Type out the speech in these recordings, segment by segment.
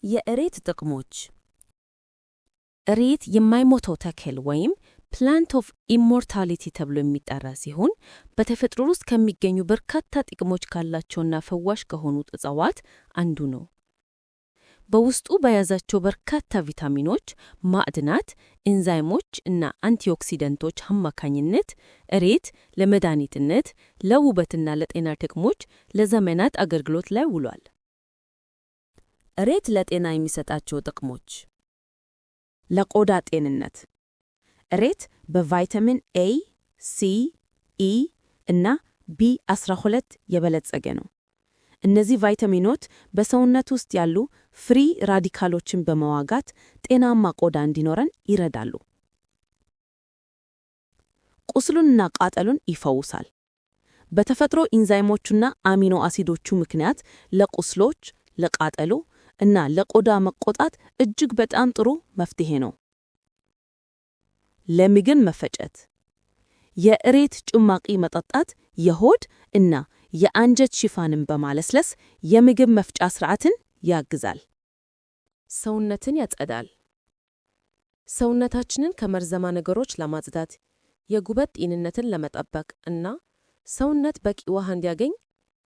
የእሬት ጥቅሞች። እሬት የማይሞተው ተክል ወይም ፕላንት ኦፍ ኢሞርታሊቲ ተብሎ የሚጠራ ሲሆን በተፈጥሮ ውስጥ ከሚገኙ በርካታ ጥቅሞች ካላቸውና ፈዋሽ ከሆኑት እጽዋት አንዱ ነው። በውስጡ በያዛቸው በርካታ ቪታሚኖች፣ ማዕድናት፣ ኤንዛይሞች እና አንቲኦክሲደንቶች አማካኝነት እሬት ለመድኃኒትነት፣ ለውበትና ለጤና ጥቅሞች ለዘመናት አገልግሎት ላይ ውሏል። እሬት ለጤና የሚሰጣቸው ጥቅሞች። ለቆዳ ጤንነት። እሬት በቫይታሚን ኤ፣ ሲ፣ ኢ እና ቢ12 የበለጸገ ነው። እነዚህ ቫይታሚኖች በሰውነት ውስጥ ያሉ ፍሪ ራዲካሎችን በመዋጋት ጤናማ ቆዳ እንዲኖረን ይረዳሉ። ቁስሉንና ቃጠሉን ይፈውሳል። በተፈጥሮ ኢንዛይሞቹና አሚኖ አሲዶቹ ምክንያት ለቁስሎች፣ ለቃጠሉ እና ለቆዳ መቆጣት እጅግ በጣም ጥሩ መፍትሄ ነው። ለምግብ መፈጨት። የእሬት ጭማቂ መጠጣት የሆድ እና የአንጀት ሽፋንን በማለስለስ የምግብ መፍጫ ስርዓትን ያግዛል። ሰውነትን ያጸዳል። ሰውነታችንን ከመርዛማ ነገሮች ለማጽዳት፣ የጉበት ጤንነትን ለመጠበቅ እና ሰውነት በቂ ውሃ እንዲያገኝ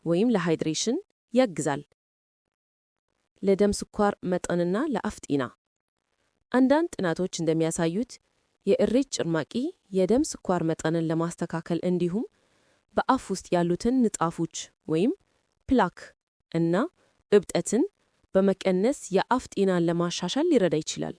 ወይም ለሃይድሬሽን ያግዛል። ለደም ስኳር መጠንና ለአፍ ጤና። አንዳንድ ጥናቶች እንደሚያሳዩት የእሬት ጭማቂ የደም ስኳር መጠንን ለማስተካከል እንዲሁም በአፍ ውስጥ ያሉትን ንጣፎች ወይም ፕላክ እና እብጠትን በመቀነስ የአፍ ጤናን ለማሻሻል ሊረዳ ይችላል።